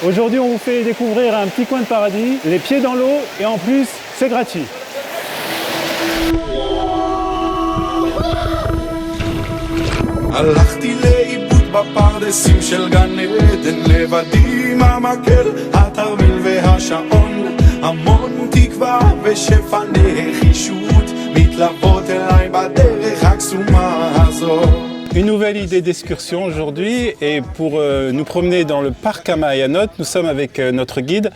Aujourd'hui, on vous fait découvrir un petit coin de paradis, les pieds dans l'eau et en plus, c'est gratuit. הלכתי לאיבוד בפרדסים של גן עדן לבדי עם המקל, התרמיל והשעון, המון תקווה ושפע נחישות מתלוות אליי בדרך הקסומה הזאת. Une nouvelle idée d'excursion aujourd'hui et pour nous promener dans le parc Amayanot, nous sommes avec notre guide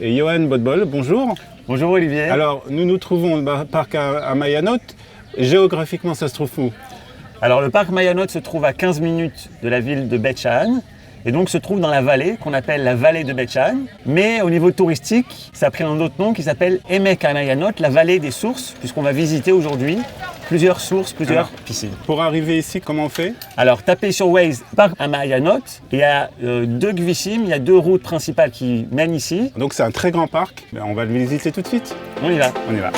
Johan Bodbol. Bonjour. Bonjour Olivier. Alors nous nous trouvons au parc Amayanot. Géographiquement, ça se trouve où? Alors le parc Mayanot se trouve à 15 minutes de la ville de Beth Sha'an et donc se trouve dans la vallée qu'on appelle la vallée de Beth Sha'an. Mais au niveau touristique, ça a pris un autre nom qui s'appelle Emek Amayanot, la vallée des sources, puisqu'on va visiter aujourd'hui plusieurs sources, plusieurs piscines. Pour arriver ici, comment on fait? Alors tapez sur Waze parc Amayanot, il y a deux gvissim, il y a deux routes principales qui mènent ici. Donc c'est un très grand parc, on va le visiter tout de suite. On y va. On y va.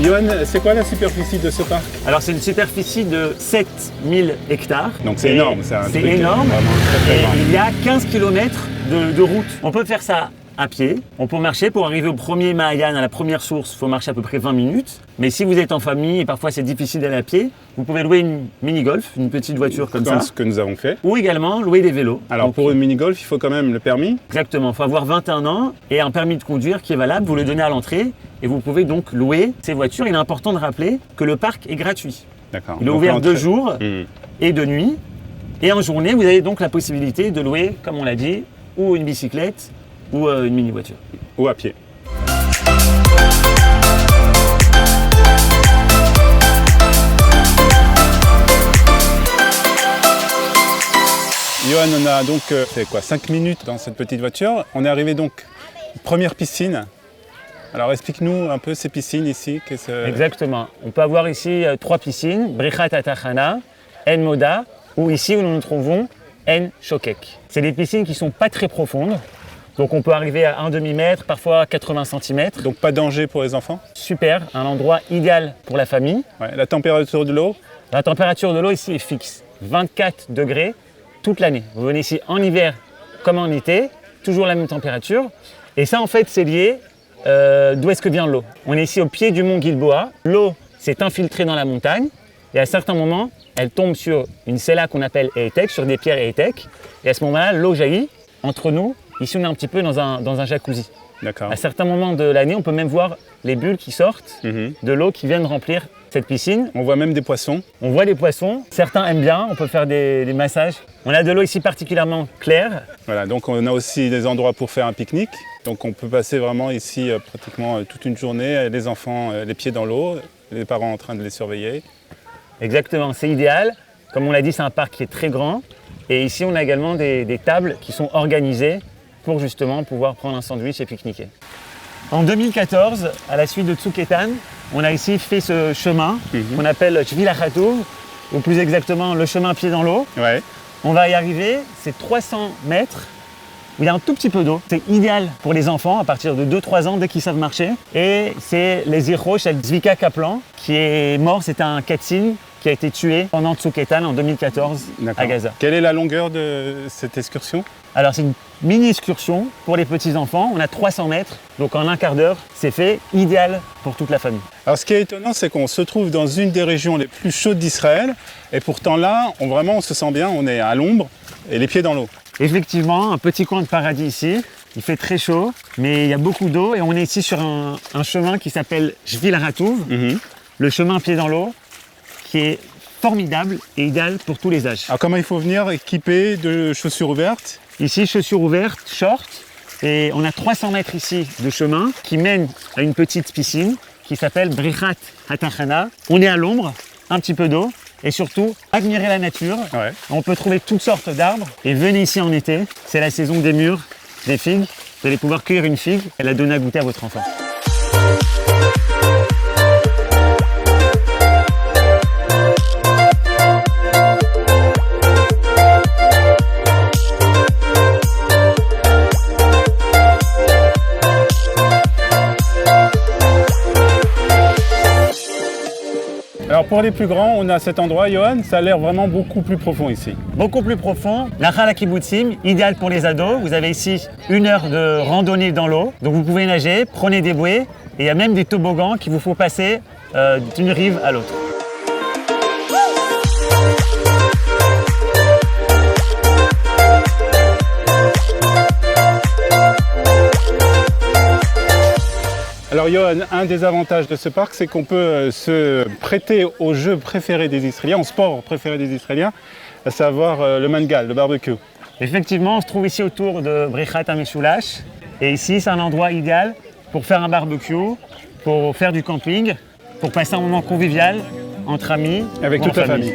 Johan, c'est quoi la superficie de ce parc? Alors c'est une superficie de 7000 hectares. Donc c'est énorme, c'est un truc énorme. vraiment très, très grand. Il y a 15 km de route. On peut faire ça à pied, on peut marcher. Pour arriver au premier Mahayan, à la première source, il faut marcher à peu près 20 minutes. Mais si vous êtes en famille et parfois c'est difficile d'aller à pied, vous pouvez louer une mini-golf, une petite voiture comme ça. Ce que nous avons fait. Ou également louer des vélos. Alors Donc, pour une mini-golf, il faut quand même le permis. exactement, il faut avoir 21 ans et un permis de conduire qui est valable, vous le donnez à l'entrée et vous pouvez donc louer ces voitures. Il est important de rappeler que le parc est gratuit. D'accord. Il est Donc, ouvert l'entrée- 2 jours et de nuit. Et en journée, vous avez donc la possibilité de louer, comme on l'a dit, ou une bicyclette ou une mini-voiture. Ou à pied. Johan, on a donc fait quoi, 5 minutes dans cette petite voiture. On est arrivé donc première piscine. Alors explique-nous un peu ces piscines ici. Exactement. On peut avoir ici 3 piscines, Brichat Atachana, En Moda, ou ici où nous nous trouvons, En Shokek. C'est des piscines qui ne sont pas très profondes. Donc on peut arriver à 1 demi-mètre, parfois 80 cm. Donc pas de danger pour les enfants. Super, un endroit idéal pour la famille. Ouais, la température de l'eau. La température de l'eau ici est fixe, 24 degrés toute l'année. Vous venez ici en hiver comme en été, toujours la même température. Et ça en fait c'est lié d'où est-ce que vient l'eau. On est ici au pied du mont Gilboa. L'eau s'est infiltrée dans la montagne et à certains moments elle tombe sur une sella qu'on appelle Eitek, sur des pierres Eitek. Et à ce moment-là l'eau jaillit entre nous. Ici on est un petit peu dans un jacuzzi. D'accord. À certains moments de l'année on peut même voir les bulles qui sortent de l'eau qui viennent remplir cette piscine. On voit même des poissons. On voit des poissons, certains aiment bien, on peut faire des massages. On a de l'eau ici particulièrement claire. Voilà, donc on a aussi des endroits pour faire un pique-nique. Donc on peut passer vraiment ici pratiquement toute une journée, les enfants les pieds dans l'eau, les parents en train de les surveiller. Exactement, c'est idéal. Comme on l'a dit, c'est un parc qui est très grand. Et ici, on a également des tables qui sont organisées pour justement pouvoir prendre un sandwich et pique-niquer. En 2014, à la suite de Tsuketan, on a ici fait ce chemin qu'on appelle Shvil HaChatouv, ou plus exactement le chemin pied dans l'eau. Ouais. On va y arriver, c'est 300 mètres où il y a un tout petit peu d'eau. C'est idéal pour les enfants à partir de 2-3 ans dès qu'ils savent marcher. Et c'est les Zichrosh El Zvika Kaplan qui est mort, c'était un Katzin qui a été tué pendant Tsuketan en 2014 à Gaza. Quelle est la longueur de cette excursion? Alors c'est une mini-excursion pour les petits-enfants, on a 300 mètres, donc en un quart d'heure, c'est fait, idéal pour toute la famille. Alors ce qui est étonnant, c'est qu'on se trouve dans une des régions les plus chaudes d'Israël, et pourtant là, on se sent bien, on est à l'ombre et les pieds dans l'eau. Effectivement, un petit coin de paradis ici, il fait très chaud, mais il y a beaucoup d'eau, et on est ici sur un chemin qui s'appelle Shvil HaChatouv, le chemin pied dans l'eau, qui est formidable et idéal pour tous les âges. Alors comment il faut venir équipé de chaussures ouvertes? Ici, chaussures ouvertes, shorts, et on a 300 mètres ici de chemin qui mène à une petite piscine qui s'appelle Brichat Hatachana. On est à l'ombre, un petit peu d'eau, et surtout, admirer la nature. Ouais. On peut trouver toutes sortes d'arbres, et venez ici en été, c'est la saison des mûres, des figues. Vous allez pouvoir cueillir une figue et la donner à goûter à votre enfant. pour les plus grands, on a cet endroit, Johan, ça a l'air vraiment beaucoup plus profond ici. Beaucoup plus profond. Nachal HaKibbutzim, idéal pour les ados. Vous avez ici 1 heure de randonnée dans l'eau. Donc vous pouvez nager, prenez des bouées. Et il y a même des toboggans qu'il vous faut passer d'une rive à l'autre. Alors Johan, un des avantages de ce parc, c'est qu'on peut se prêter au jeu préféré des Israéliens, au sport préféré des Israéliens, à savoir le mangal, le barbecue. Effectivement, on se trouve ici autour de Brichat HaMeshulash. Et ici, c'est un endroit idéal pour faire un barbecue, pour faire du camping, pour passer un moment convivial entre amis. Avec toute la famille.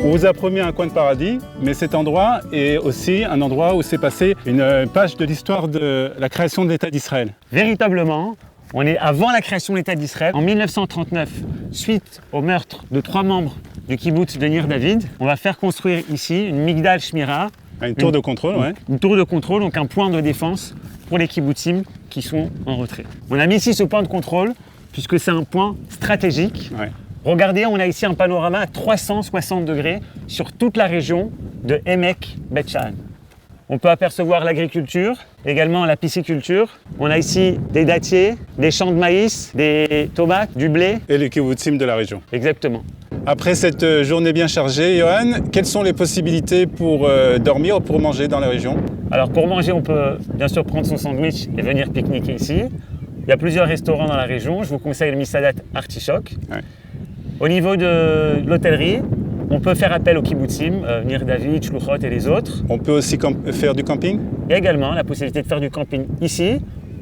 On vous a promis un coin de paradis, mais cet endroit est aussi un endroit où s'est passée une page de l'histoire de la création de l'État d'Israël. Véritablement, on est avant la création de l'État d'Israël. En 1939, suite au meurtre de 3 membres du kibbutz de Nir David, on va faire construire ici une Migdal Shmira. Une tour de contrôle, ouais. Une tour de contrôle, donc un point de défense pour les kibbutzim qui sont en retrait. On a mis ici ce point de contrôle puisque c'est un point stratégique. Ouais. Regardez, on a ici un panorama à 360 degrés sur toute la région de Emek Bet Sha'an. On peut apercevoir l'agriculture, également la pisciculture. On a ici des dattiers, des champs de maïs, des tomates, du blé. Et les kibbutzim de la région. Exactement. Après cette journée bien chargée, Johan, quelles sont les possibilités pour dormir ou pour manger dans la région? Alors pour manger, on peut bien sûr prendre son sandwich et venir pique-niquer ici. Il y a plusieurs restaurants dans la région. Je vous conseille le Misadat Artichoke. Ouais. Au niveau de l'hôtellerie, on peut faire appel aux kibbutzim, Nir David, Shluchot et les autres. On peut aussi faire du camping? Il y a également la possibilité de faire du camping ici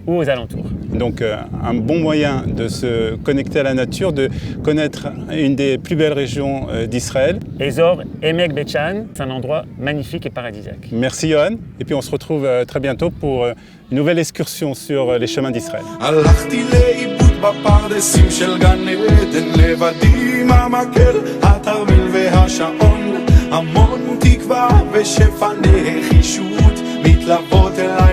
ou aux alentours. Donc un bon moyen de se connecter à la nature, de connaître une des plus belles régions d'Israël. Ezor, Emek Bet Sha'an, c'est un endroit magnifique et paradisiaque. Merci Johan, et puis on se retrouve très bientôt pour une nouvelle excursion sur les chemins d'Israël. הלכתי לאיבוד בפרדסים של גן עדן, לבדי עם המקל, התרמיל והשעון, המון תקווה ושפע נחישות מתלוות אליי